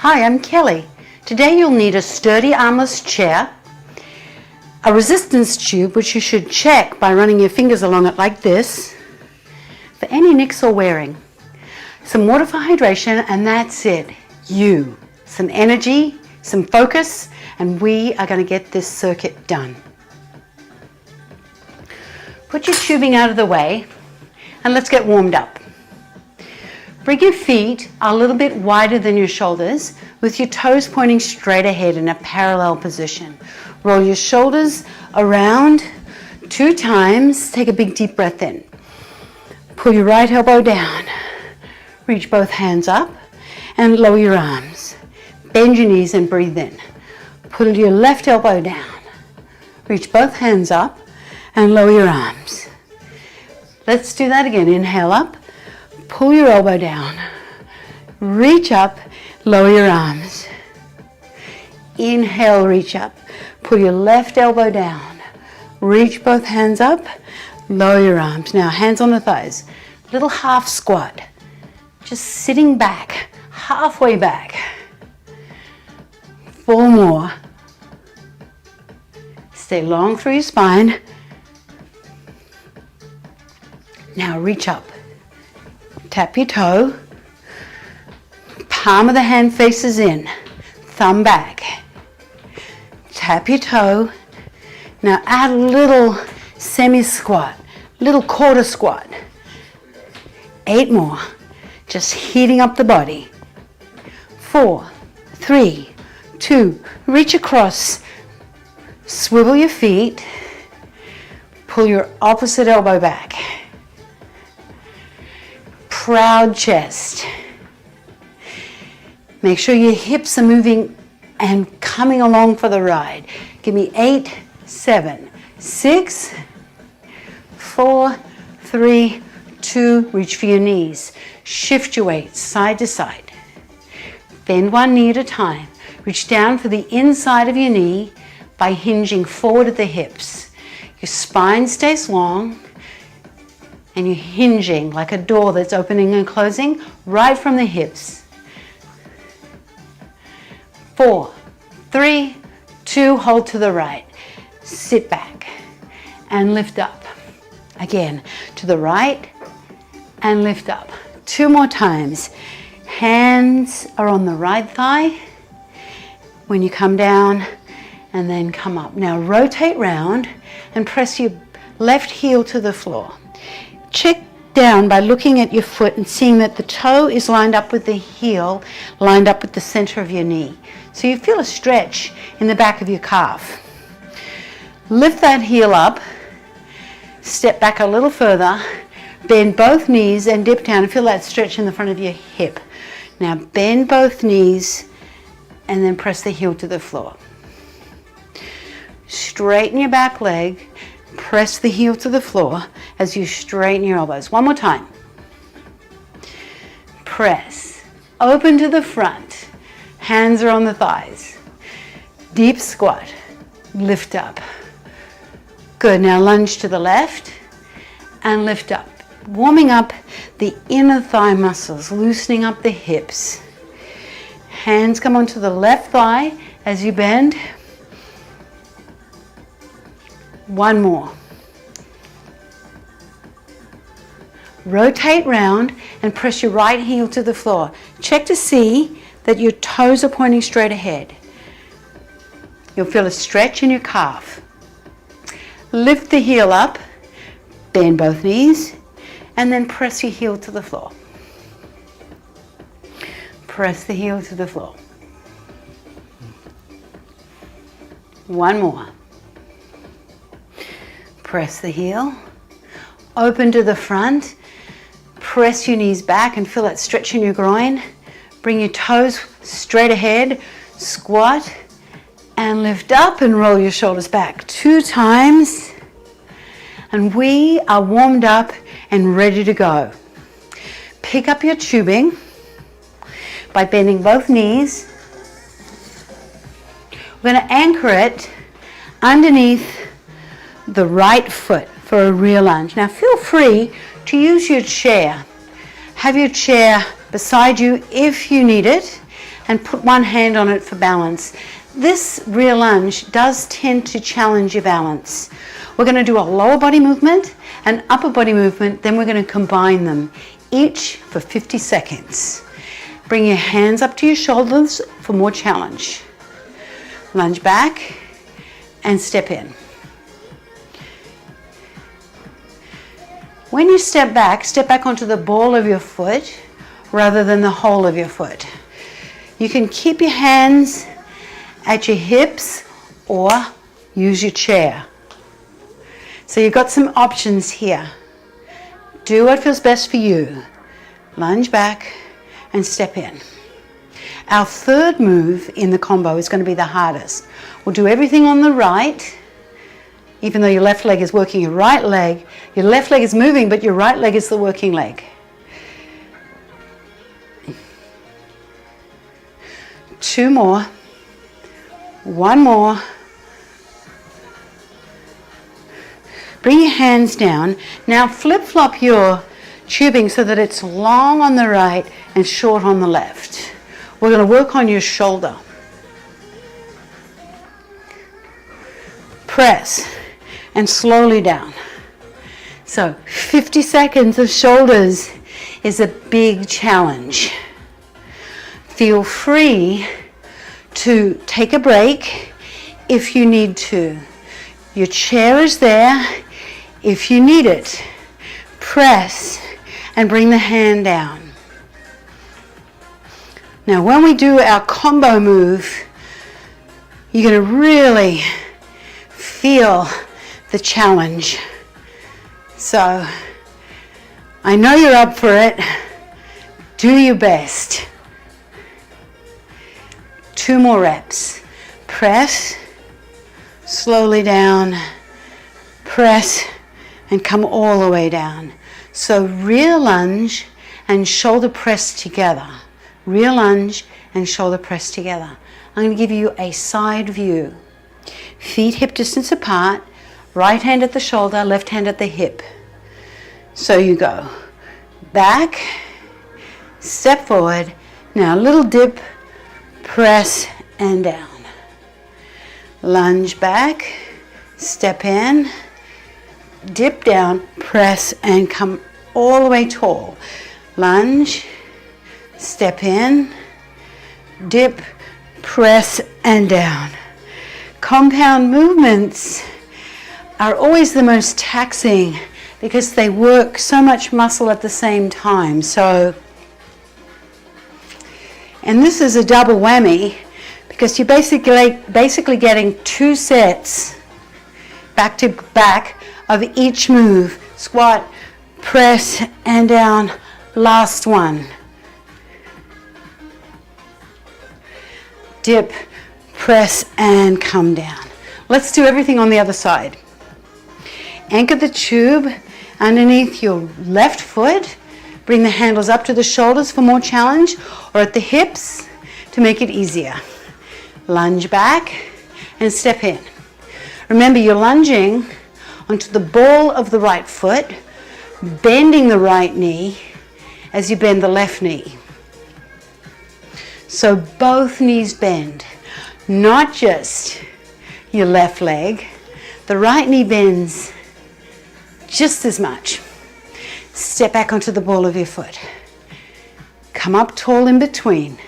Hi, I'm Kelly. Today you'll need a sturdy armless chair, a resistance tube which you should check by running your fingers along it like this for any nicks or wearing, some water for hydration, and that's it. Some energy, some focus, and we are going to get this circuit done. Put your tubing out of the way and let's get warmed up. Bring your feet a little bit wider than your shoulders with your toes pointing straight ahead in a parallel position. Roll your shoulders around 2 times. Take a big deep breath in. Pull your right elbow down. Reach both hands up and lower your arms. Bend your knees and breathe in. Pull your left elbow down. Reach both hands up and lower your arms. Let's do that again. Inhale up. Pull your elbow down. Reach up. Lower your arms. Inhale, reach up. Pull your left elbow down. Reach both hands up. Lower your arms. Now hands on the thighs. Little half squat. Just sitting back, halfway back. 4 more. Stay long through your spine. Now reach up. Tap your toe. Palm of the hand faces in. Thumb back. Tap your toe. Now add a little semi-squat, little quarter squat. 8 more. Just heating up the body. 4, 3, 2, reach across. Swivel your feet. Pull your opposite elbow back. Proud chest. Make sure your hips are moving and coming along for the ride. Give me 8, 7, 6, 4, 3, 2, reach for your knees. Shift your weight side to side. Bend one knee at a time. Reach down for the inside of your knee by hinging forward at the hips. Your spine stays long and you're hinging like a door that's opening and closing right from the hips. 4, 3, 2, hold to the right. Sit back and lift up. Again, to the right and lift up. 2 more times. Hands are on the right thigh when you come down and then come up. Now rotate round and press your left heel to the floor. Check down by looking at your foot and seeing that the toe is lined up with the heel, lined up with the center of your knee. So you feel a stretch in the back of your calf. Lift that heel up, step back a little further, bend both knees and dip down and feel that stretch in the front of your hip. Now bend both knees and then press the heel to the floor. Straighten your back leg, press the heel to the floor as you straighten your elbows. 1 more time. Press, open to the front, hands are on the thighs. Deep squat, lift up. Good, now lunge to the left and lift up. Warming up the inner thigh muscles, loosening up the hips. Hands come onto the left thigh as you bend. 1 more. Rotate round and press your right heel to the floor. Check to see that your toes are pointing straight ahead. You'll feel a stretch in your calf. Lift the heel up, bend both knees, and then press your heel to the floor. Press the heel to the floor. 1 more. Press the heel, open to the front, press your knees back and feel that stretch in your groin. Bring your toes straight ahead, squat and lift up and roll your shoulders back 2 times. And we are warmed up and ready to go. Pick up your tubing by bending both knees. We're going to anchor it underneath the right foot for a rear lunge. Now feel free to use your chair. Have your chair beside you if you need it. and put one hand on it for balance. This rear lunge does tend to challenge your balance. We're going to do a lower body movement, an upper body movement, then we're going to combine them, each for 50 seconds. Bring your hands up to your shoulders for more challenge. Lunge back and step in. When you step back onto the ball of your foot rather than the whole of your foot. You can keep your hands at your hips or use your chair. So you've got some options here. Do what feels best for you. Lunge back and step in. Our third move in the combo is going to be the hardest. We'll do everything on the right, even though your left leg is working your right leg. Your left leg is moving, but your right leg is the working leg. 2 more. 1 more. Bring your hands down. Now flip-flop your tubing so that it's long on the right and short on the left. We're going to work on your shoulder. Press and slowly down. So 50 seconds of shoulders is a big challenge. Feel free to take a break if you need to. Your chair is there if you need it. Press and bring the hand down. Now when we do our combo move, you're going to really feel the challenge. So I know you're up for it. Do your best. 2 more reps. Press, slowly down, press, and come all the way down. So rear lunge and shoulder press together. Rear lunge and shoulder press together. I'm going to give you a side view. Feet hip distance apart, right hand at the shoulder, left hand at the hip. So you go back, step forward. Now a little dip, press and down. Lunge back, step in, dip down, press and come all the way tall. Lunge, step in, dip, press and down. Compound movements are always the most taxing because they work so much muscle at the same time. And this is a double whammy because you're basically getting 2 sets back to back of each move. Squat, press and down. Last one. Dip, press and come down. Let's do everything on the other side. Anchor the tube underneath your left foot. Bring the handles up to the shoulders for more challenge, or at the hips to make it easier. Lunge back and step in. Remember, you're lunging onto the ball of the right foot, bending the right knee as you bend the left knee. So both knees bend, not just your left leg. The right knee bends just as much. Step back onto the ball of your foot. Come up tall in between.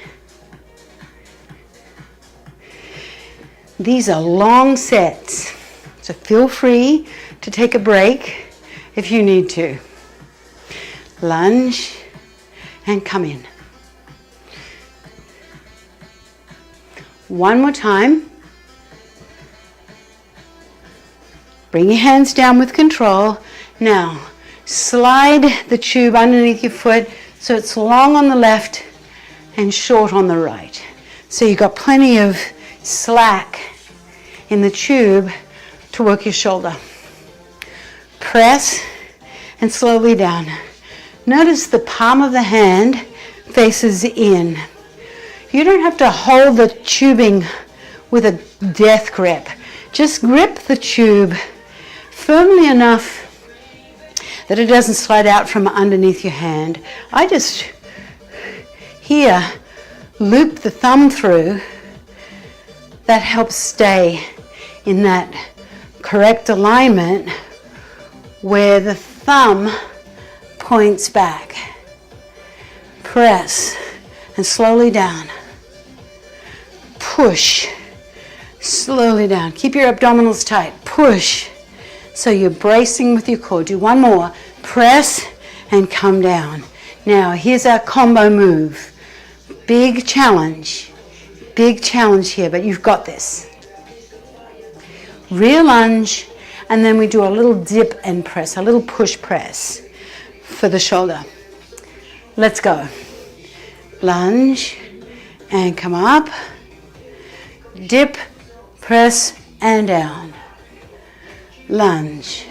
These are long sets, so feel free to take a break if you need to. Lunge and come in. One more time. Bring your hands down with control. Now, slide the tube underneath your foot so it's long on the left and short on the right. So you've got plenty of slack in the tube to work your shoulder. Press and slowly down. Notice the palm of the hand faces in. You don't have to hold the tubing with a death grip. Just grip the tube firmly enough that it doesn't slide out from underneath your hand. I just here loop the thumb through. That helps stay in that correct alignment where the thumb points back. Press and slowly down. Push, slowly down. Keep your abdominals tight. Push. So you're bracing with your core. Do one more. Press and come down. Now here's our combo move. Big challenge here, but you've got this. Rear lunge, and then we do a little dip and press, a little push press for the shoulder. Let's go. Lunge and come up. Dip, press and down. Lunge,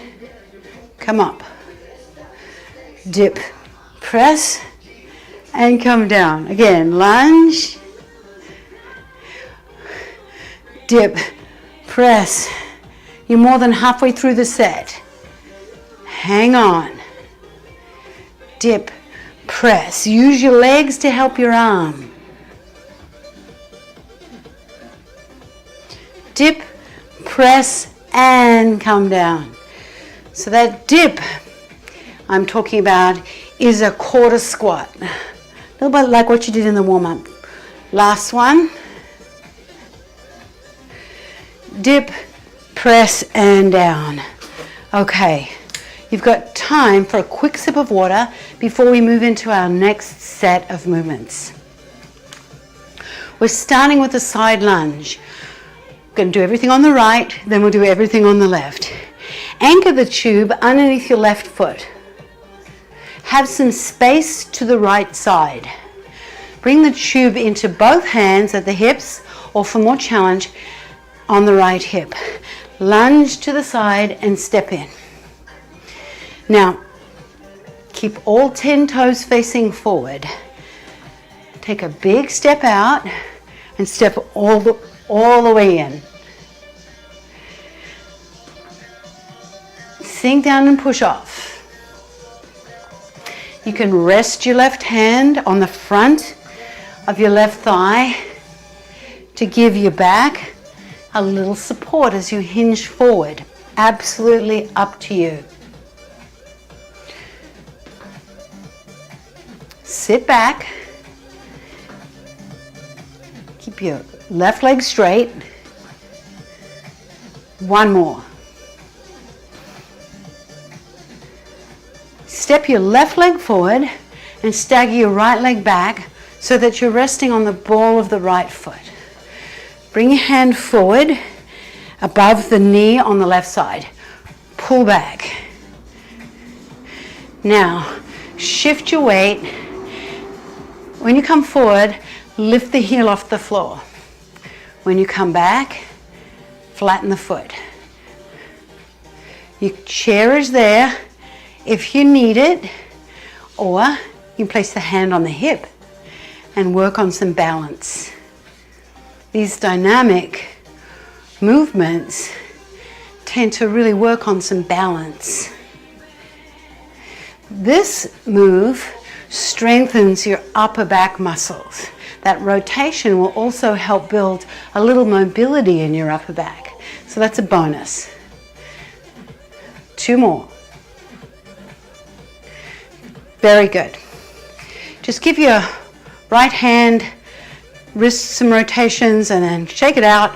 come up. Dip, press and come down. Again, lunge, dip, press. You're more than halfway through the set. Hang on. Dip, press. Use your legs to help your arm. Dip, press, and come down. So that dip I'm talking about is a quarter squat. A little bit like what you did in the warm-up. Last one. Dip, press, and down. Okay, you've got time for a quick sip of water before we move into our next set of movements. We're starting with a side lunge. We're going to do everything on the right, then we'll do everything on the left. Anchor the tube underneath your left foot. Have some space to the right side. Bring the tube into both hands at the hips, or for more challenge, on the right hip. Lunge to the side and step in. Now, keep all 10 toes facing forward. Take a big step out and step all the way in. Sink down and push off. You can rest your left hand on the front of your left thigh to give your back a little support as you hinge forward. Absolutely up to you. Sit back. Keep your left leg straight. One more. Step your left leg forward and stagger your right leg back so that you're resting on the ball of the right foot. Bring your hand forward above the knee on the left side. Pull back. Now, shift your weight. When you come forward, lift the heel off the floor. When you come back, flatten the foot. Your chair is there if you need it, or you can place the hand on the hip and work on some balance. These dynamic movements tend to really work on some balance. This move strengthens your upper back muscles. That rotation will also help build a little mobility in your upper back. So that's a bonus. 2 more. Very good. Just give your right hand, wrist some rotations, and then shake it out.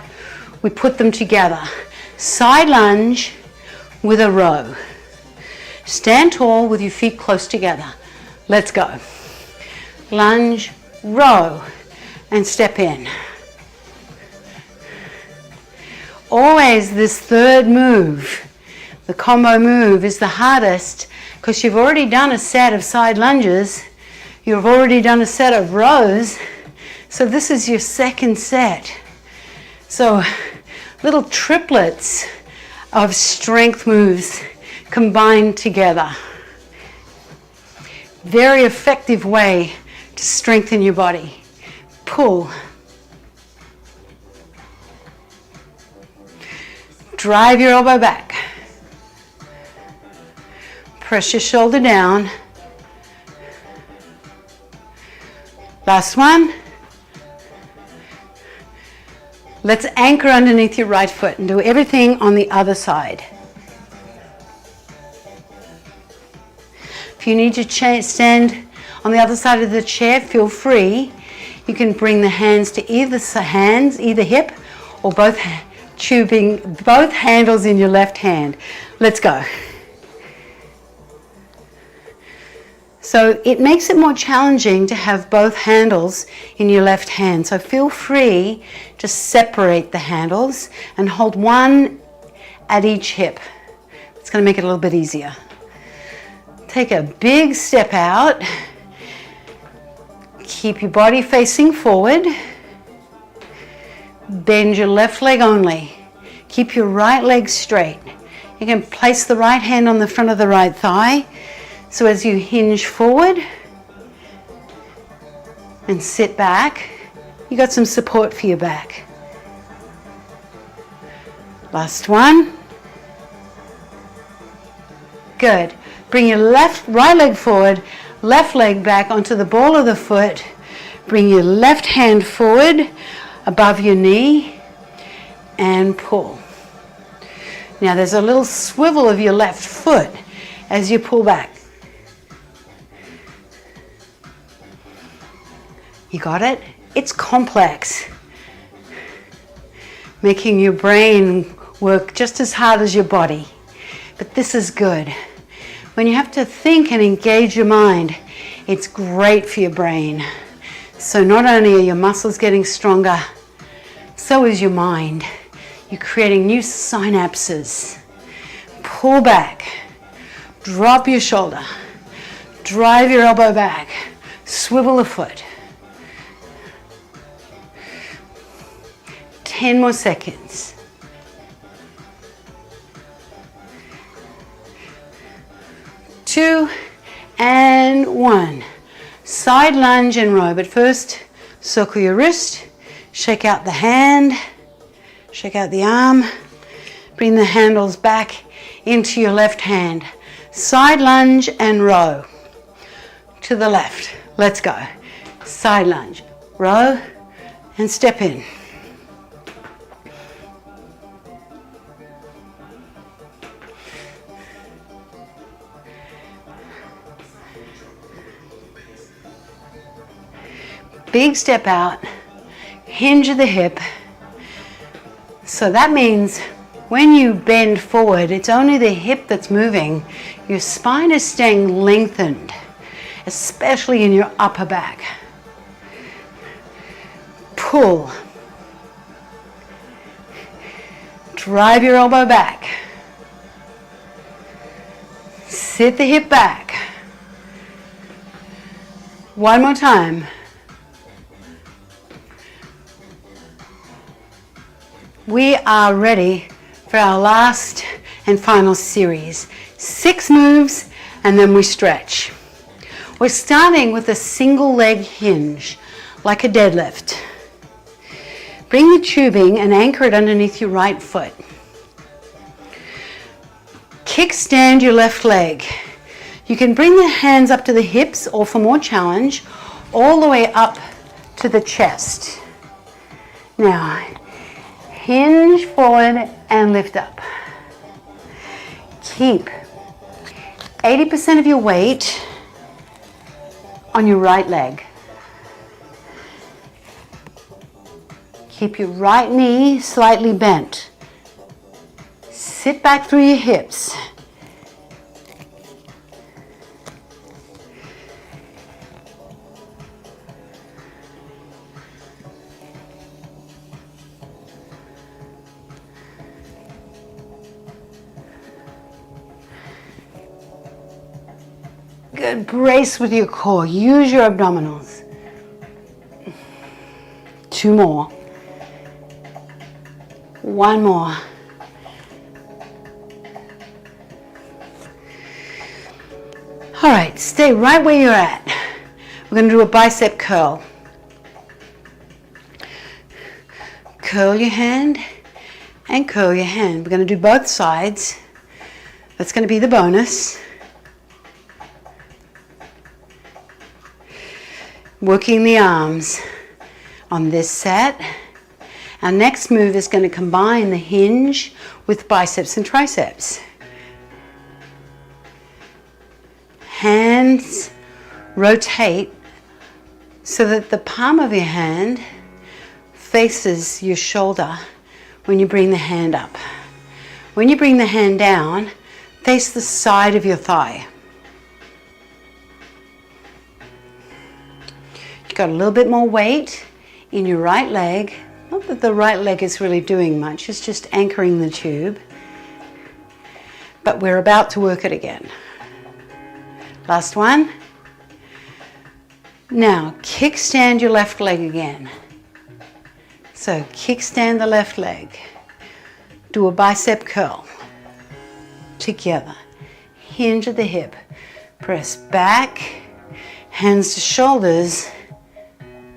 We put them together. Side lunge with a row. Stand tall with your feet close together. Let's go. Lunge, row, and step in. Always this third move, the combo move, is the hardest because you've already done a set of side lunges, you've already done a set of rows, so this is your second set. So little triplets of strength moves combined together. Very effective way to strengthen your body. Pull. Drive your elbow back. Press your shoulder down. Last one. Let's anchor underneath your right foot and do everything on the other side. If you need to stand on the other side of the chair, feel free. You can bring the hands to either hip, or both handles in your left hand. Let's go. So it makes it more challenging to have both handles in your left hand. So feel free to separate the handles and hold one at each hip. It's going to make it a little bit easier. Take a big step out. Keep your body facing forward. Bend your left leg only. Keep your right leg straight. You can place the right hand on the front of the right thigh. So as you hinge forward and sit back, you got some support for your back. Last one. Good. Bring your right leg forward, left leg back onto the ball of the foot. Bring your left hand forward above your knee and pull. Now there's a little swivel of your left foot as you pull back. You got it? It's complex. Making your brain work just as hard as your body. But this is good. When you have to think and engage your mind, it's great for your brain. So not only are your muscles getting stronger, so is your mind. You're creating new synapses. Pull back. Drop your shoulder. Drive your elbow back. Swivel the foot. 10 more seconds. 2 and 1. Side lunge and row, but first circle your wrist, shake out the hand, shake out the arm, bring the handles back into your left hand. Side lunge and row to the left. Let's go. Side lunge, row, and step in. Big step out, hinge of the hip. So that means when you bend forward, it's only the hip that's moving. Your spine is staying lengthened, especially in your upper back. Pull. Drive your elbow back. Sit the hip back. One more time. We are ready for our last and final series. 6 moves and then we stretch. We're starting with a single leg hinge, like a deadlift. Bring the tubing and anchor it underneath your right foot. Kickstand your left leg. You can bring the hands up to the hips, or for more challenge, all the way up to the chest. Now, hinge forward and lift up. Keep 80% of your weight on your right leg. Keep your right knee slightly bent. Sit back through your hips. Good, brace with your core, use your abdominals. 2 more. 1 more. All right, stay right where you're at. We're going to do a bicep curl. Curl your hand and curl your hand. We're going to do both sides. That's going to be the bonus. Working the arms on this set Our next move is going to combine the hinge with biceps and triceps. Hands rotate so that the palm of your hand faces your shoulder when you bring the hand up. When you bring the hand down, face the side of your thigh. You've got a little bit more weight in your right leg. Not that the right leg is really doing much, it's just anchoring the tube. But we're about to work it again. Last one. Now, kickstand your left leg again. So, kickstand the left leg. Do a bicep curl. Together. Hinge at the hip. Press back. Hands to shoulders.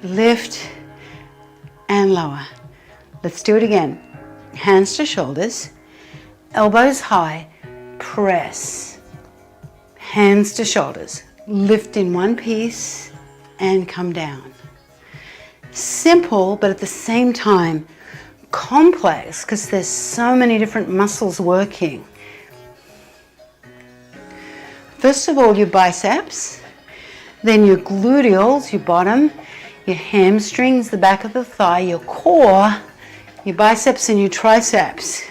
Lift and lower. Let's do it again. Hands to shoulders. Elbows high. Press. Hands to shoulders. Lift in one piece and come down. Simple, but at the same time complex because there's so many different muscles working. First of all, your biceps, then your gluteals, your bottom, your hamstrings, the back of the thigh, your core, your biceps and your triceps.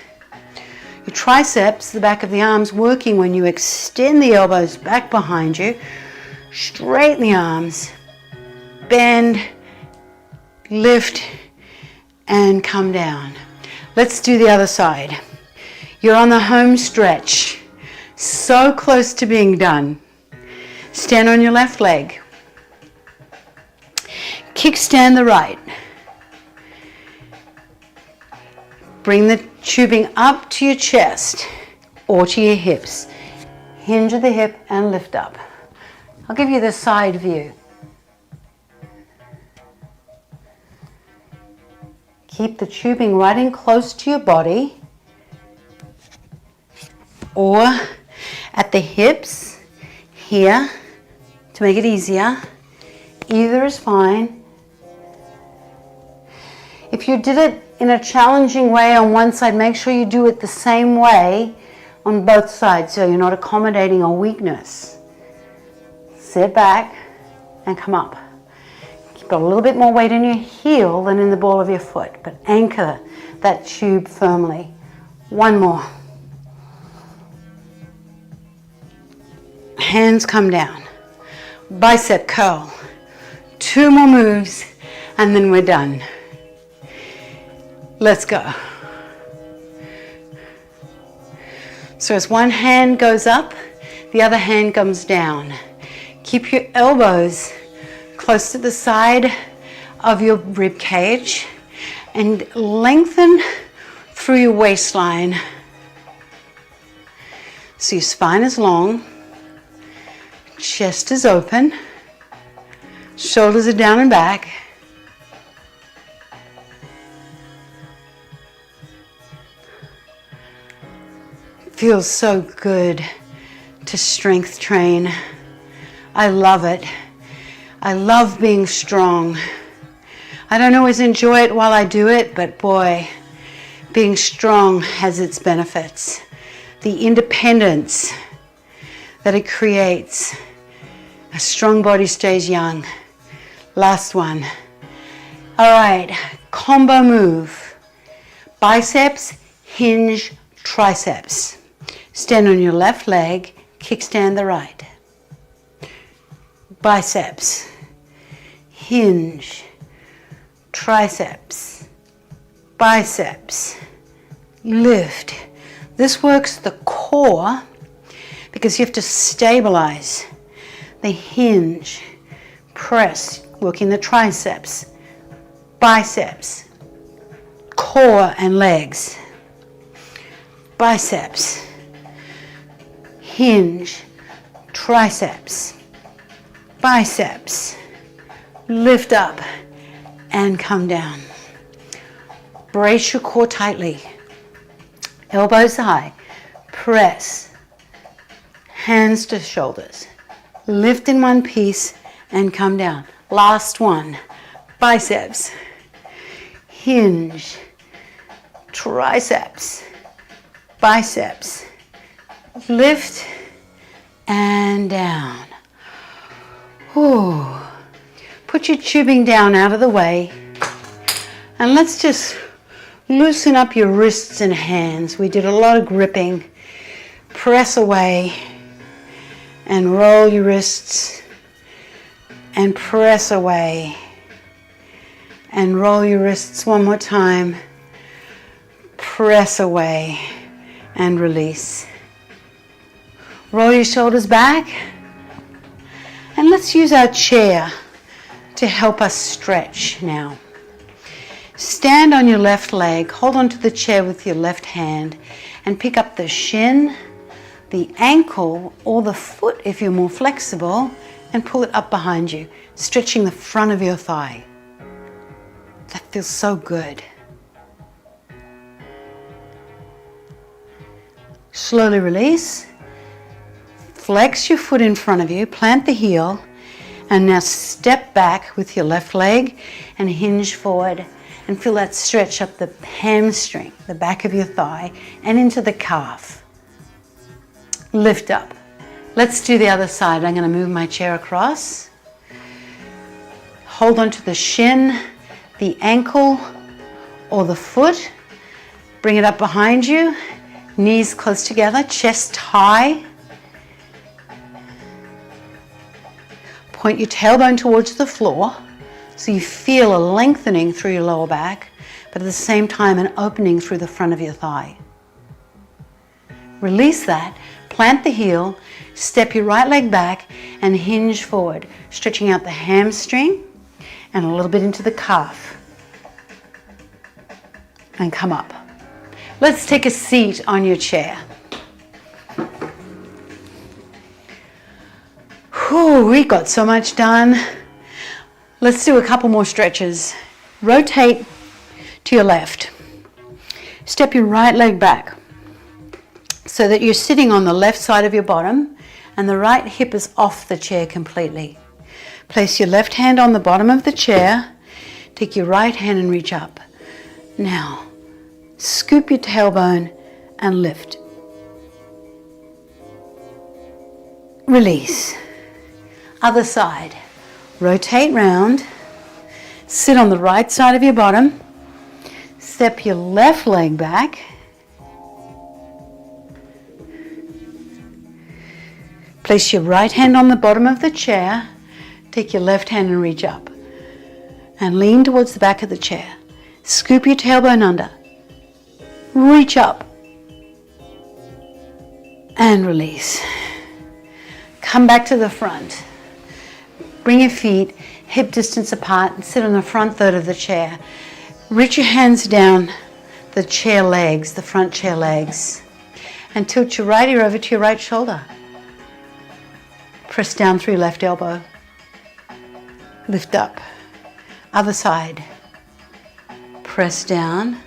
Your triceps, the back of the arms, working when you extend the elbows back behind you, straighten the arms, bend, lift, and come down. Let's do the other side. You're on the home stretch, so close to being done. Stand on your left leg. Kickstand the right. Bring the tubing up to your chest or to your hips. Hinge at the hip and lift up. I'll give you the side view. Keep the tubing right in close to your body or at the hips here to make it easier. Either is fine. If you did it in a challenging way on one side, make sure you do it the same way on both sides so you're not accommodating a weakness. Sit back and come up. Keep a little bit more weight in your heel than in the ball of your foot, but anchor that tube firmly. One more. Hands come down. Bicep curl. 2 more moves and then we're done. Let's go. So as one hand goes up, the other hand comes down. Keep your elbows close to the side of your rib cage and lengthen through your waistline. So your spine is long, chest is open, shoulders are down and back. Feels so good to strength train. I love it. I love being strong. I don't always enjoy it while I do it, but boy, being strong has its benefits. The independence that it creates. A strong body stays young. Last one. All right, combo move. Biceps, hinge, triceps. Stand on your left leg, kickstand the right. Biceps, hinge, triceps, biceps, lift. This works the core because you have to stabilize the hinge, press, working the triceps, biceps, core and legs, biceps, hinge, triceps, biceps, lift up and come down. Brace your core tightly. Elbows high. Press. Hands to shoulders. Lift in one piece and come down. Last one. Biceps. hinge, triceps, biceps, lift and down. Ooh. Put your tubing down out of the way, and let's just loosen up your wrists and hands. We did a lot of gripping. Press away and roll your wrists and press away and roll your wrists one more time. Press away and release. Roll your shoulders back, and let's use our chair to help us stretch now. Stand on your left leg, hold onto the chair with your left hand, and pick up the shin, the ankle, or the foot if you're more flexible, and pull it up behind you, stretching the front of your thigh. That feels so good. Slowly release. Flex your foot in front of you, plant the heel, and now step back with your left leg and hinge forward and feel that stretch up the hamstring, the back of your thigh, and into the calf. Lift up. Let's do the other side. I'm going to move my chair across. Hold onto the shin, the ankle, or the foot. Bring it up behind you. Knees close together, chest high. Point your tailbone towards the floor so you feel a lengthening through your lower back, but at the same time an opening through the front of your thigh. Release that, plant the heel, step your right leg back and hinge forward, stretching out the hamstring and a little bit into the calf. And come up. Let's take a seat on your chair. Whew, we got so much done. Let's do a couple more stretches. Rotate to your left. Step your right leg back so that you're sitting on the left side of your bottom and the right hip is off the chair completely. Place your left hand on the bottom of the chair. Take your right hand and reach up. Now, scoop your tailbone and lift. Release. Other side. Rotate round. Sit on the right side of your bottom. Step your left leg back. Place your right hand on the bottom of the chair. Take your left hand and reach up. And lean towards the back of the chair. Scoop your tailbone under. Reach up. And release. Come back to the front. Bring your feet hip distance apart and sit on the front third of the chair. Reach your hands down the chair legs, the front chair legs, and tilt your right ear over to your right shoulder. Press down through your left elbow. Lift up. Other side. Press down.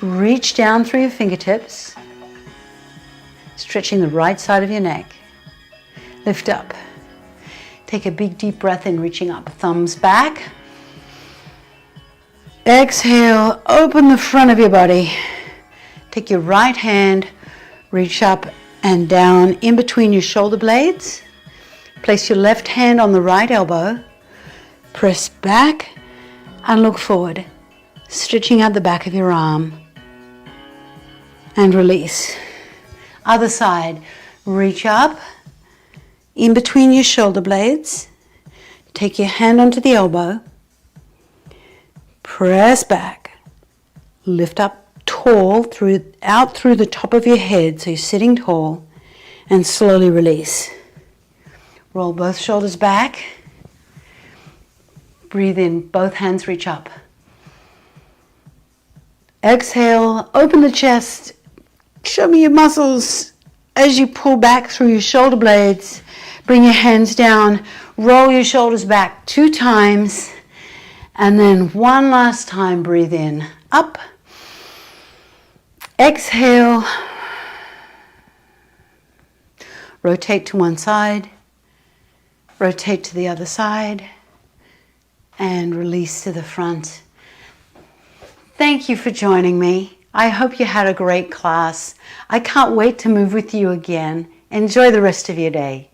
Reach down through your fingertips, stretching the right side of your neck. Lift up. Take a big deep breath in, reaching up. Thumbs back. Exhale, open the front of your body. Take your right hand, reach up and down in between your shoulder blades. Place your left hand on the right elbow. Press back and look forward, stretching out the back of your arm. And release. Other side, reach up in between your shoulder blades. Take your hand onto the elbow. Press back. Lift up tall out through the top of your head so you're sitting tall, and slowly release. Roll both shoulders back. Breathe in, both hands reach up. Exhale, open the chest. Show me your muscles as you pull back through your shoulder blades. Bring your hands down, roll your shoulders back 2 times, and then one last time, breathe in, up. Exhale. Rotate to one side, rotate to the other side, and release to the front. Thank you for joining me. I hope you had a great class. I can't wait to move with you again. Enjoy the rest of your day.